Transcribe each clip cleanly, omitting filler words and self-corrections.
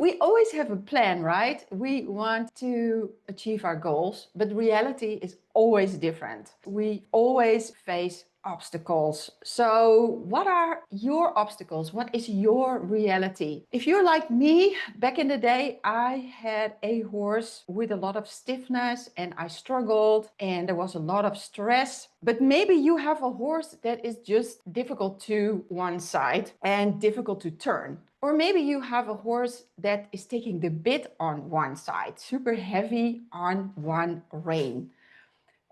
we always have a plan, right? We want to achieve our goals, but reality is always different. We always face obstacles. So what are your obstacles? What is your reality? If you're like me, back in the day, I had a horse with a lot of stiffness and I struggled and there was a lot of stress. But maybe you have a horse that is just difficult to one side and difficult to turn. Or maybe you have a horse that is taking the bit on one side, super heavy on one rein.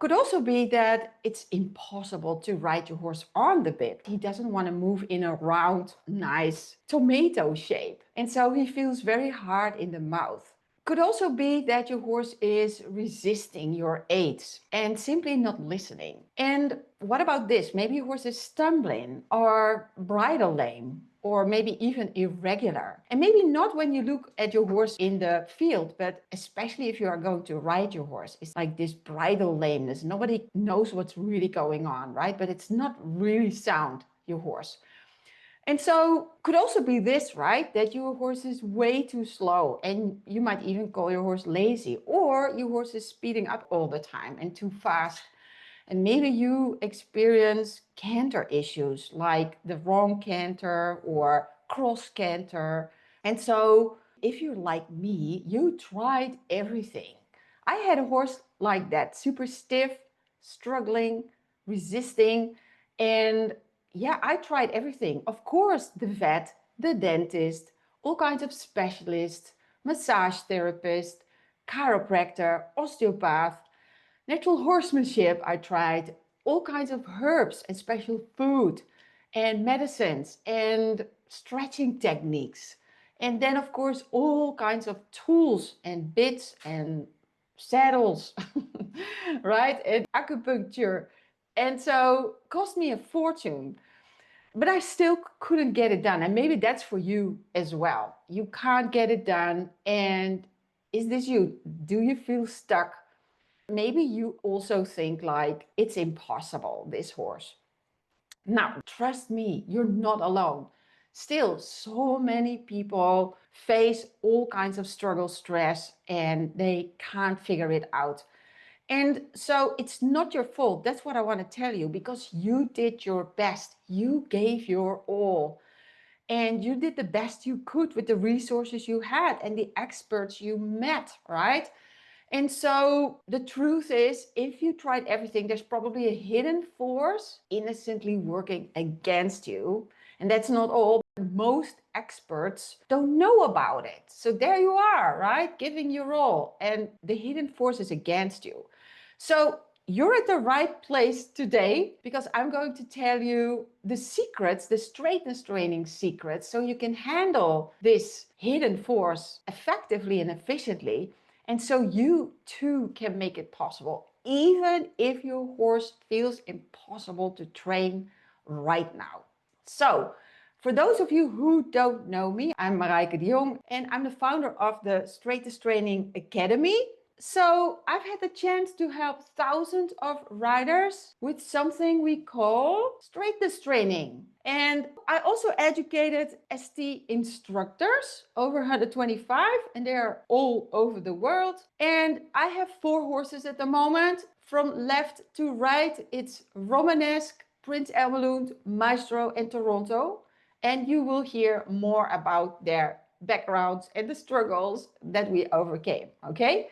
Could also be that it's impossible to ride your horse on the bit. He doesn't want to move in a round, nice tomato shape. And so he feels very hard in the mouth. Could also be that your horse is resisting your aids and simply not listening. And what about this? Maybe your horse is stumbling or bridle lame, or maybe even irregular. And maybe not when you look at your horse in the field, but especially if you are going to ride your horse. It's like this bridle lameness. Nobody knows what's really going on, right? But it's not really sound, your horse. And so could also be this, right? That your horse is way too slow and you might even call your horse lazy, or your horse is speeding up all the time and too fast. And maybe you experience canter issues like the wrong canter or cross canter. And so if you're like me, you tried everything. I had a horse like that, super stiff, struggling, resisting. And yeah, I tried everything. Of course, the vet, the dentist, all kinds of specialists, massage therapist, chiropractor, osteopath, natural horsemanship. I tried all kinds of herbs and special food and medicines and stretching techniques. And then, of course, all kinds of tools and bits and saddles, right? And acupuncture. And so it cost me a fortune. But I still couldn't get it done. And maybe that's for you as well. You can't get it done. And is this you? Do you feel stuck? Maybe you also think like, it's impossible, this horse. Now, trust me, you're not alone. Still, so many people face all kinds of struggle, stress, and they can't figure it out. And so it's not your fault. That's what I want to tell you, because you did your best. You gave your all. And you did the best you could with the resources you had and the experts you met, right? And so the truth is, if you tried everything, there's probably a hidden force innocently working against you. And that's not all. Most experts don't know about it. So there you are, right? Giving your all. And the hidden force is against you. So you're at the right place today, because I'm going to tell you the secrets, the straightness training secrets, so you can handle this hidden force effectively and efficiently. And so you too can make it possible, even if your horse feels impossible to train right now. So for those of you who don't know me, I'm Marijke de Jong and I'm the founder of the Straightness Training Academy. So I've had the chance to help thousands of riders with something we call straightness training. And I also educated ST instructors, over 125, and they're all over the world. And I have 4 horses at the moment. From left to right, it's Romanesque, Prince Almalund, Maestro, and Toronto. And you will hear more about their backgrounds and the struggles that we overcame, okay?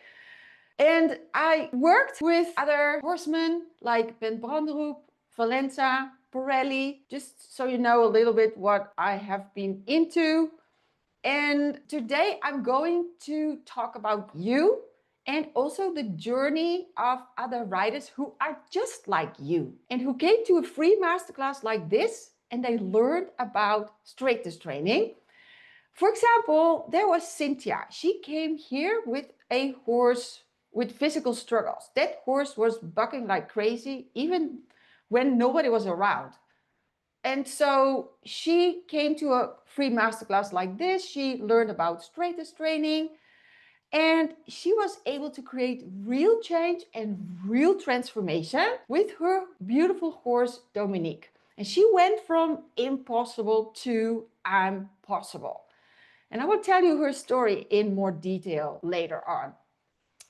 And I worked with other horsemen like Ben Branderoep, Valenza, Pirelli, just so you know a little bit what I have been into. And today I'm going to talk about you and also the journey of other riders who are just like you and who came to a free masterclass like this and they learned about straightness training. For example, there was Cynthia. She came here with a horse with physical struggles. That horse was bucking like crazy, even when nobody was around. And so she came to a free masterclass like this. She learned about straightness training and she was able to create real change and real transformation with her beautiful horse, Dominique. And she went from impossible to I'm possible. And I will tell you her story in more detail later on.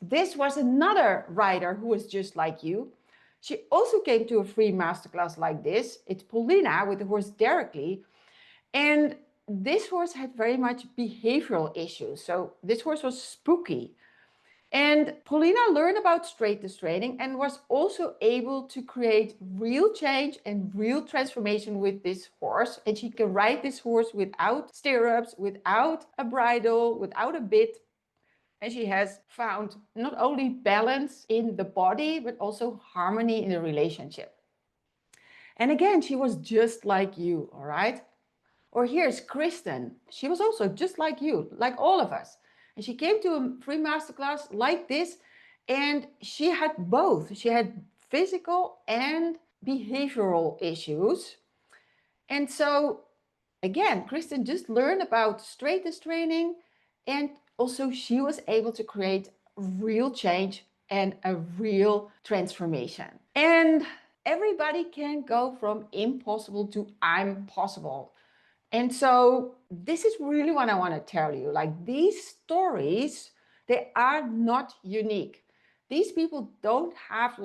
This was another rider who was just like you. She also came to a free masterclass like this. It's Polina with the horse Directly. And this horse had very much behavioral issues. So this horse was spooky. And Polina learned about straightness training and was also able to create real change and real transformation with this horse. And she can ride this horse without stirrups, without a bridle, without a bit. And she has found not only balance in the body, but also harmony in the relationship. And again, she was just like you, all right? Or here's Christen. She was also just like you, like all of us. And she came to a free masterclass like this, and she had both. She had physical and behavioral issues. And so, again, Christen just learned about straightness training, and also she was able to create real change and a real transformation. And everybody can go from impossible to I'm possible. And so this is really what I want to tell you. Like, these stories, they are not unique. These people don't have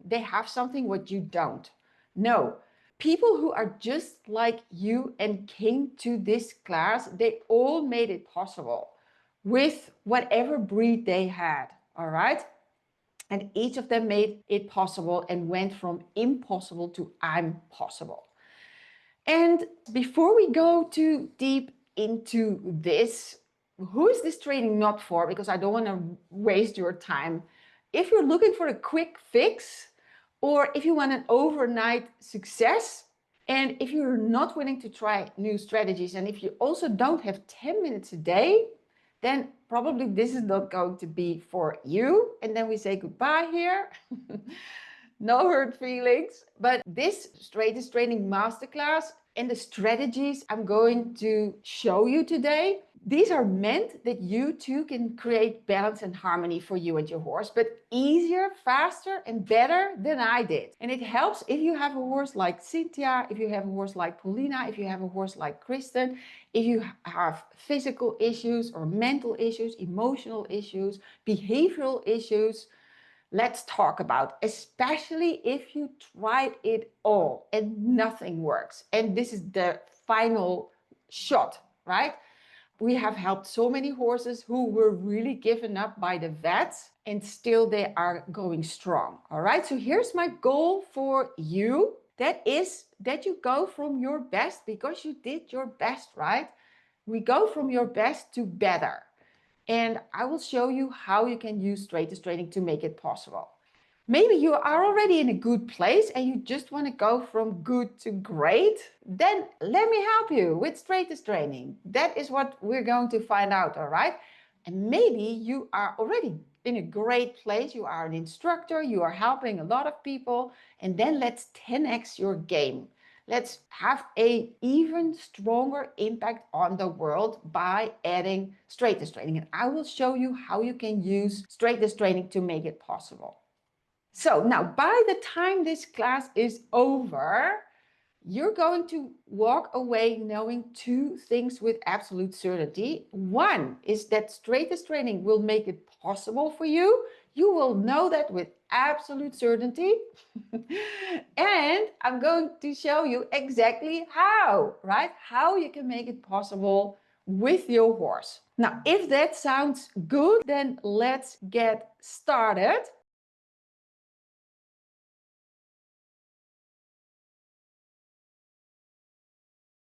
they have something what you don't. No, people who are just like you and came to this class, they all made it possible with whatever breed they had, all right? And each of them made it possible and went from impossible to I'm possible. And before we go too deep into this, who is this training not for? Because I don't want to waste your time. If you're looking for a quick fix, or if you want an overnight success, and if you're not willing to try new strategies, and if you also don't have 10 minutes a day, then probably this is not going to be for you. And then we say goodbye here. No hurt feelings. But this straightness training masterclass and the strategies I'm going to show you today, these are meant that you too can create balance and harmony for you and your horse, but easier, faster, and better than I did. And it helps if you have a horse like Cynthia, if you have a horse like Polina, if you have a horse like Christen, if you have physical issues or mental issues, emotional issues, behavioral issues. Let's talk about, especially if you tried it all and nothing works. And this is the final shot, right? We have helped so many horses who were really given up by the vets, and still they are going strong. All right, so here's my goal for you. That is that you go from your best, because you did your best, right? We go from your best to better. And I will show you how you can use straightness training to make it possible. Maybe you are already in a good place and you just want to go from good to great. Then let me help you with straightness training. That is what we're going to find out, all right? And maybe you are already in a great place. You are an instructor, you are helping a lot of people, and then let's 10x your game. Let's have an even stronger impact on the world by adding straightness training. And I will show you how you can use straightness training to make it possible. So now, by the time this class is over, you're going to walk away knowing two things with absolute certainty. One is that straightness training will make it possible for you. You will know that with absolute certainty. And I'm going to show you exactly how, right? How you can make it possible with your horse. Now, if that sounds good, then let's get started.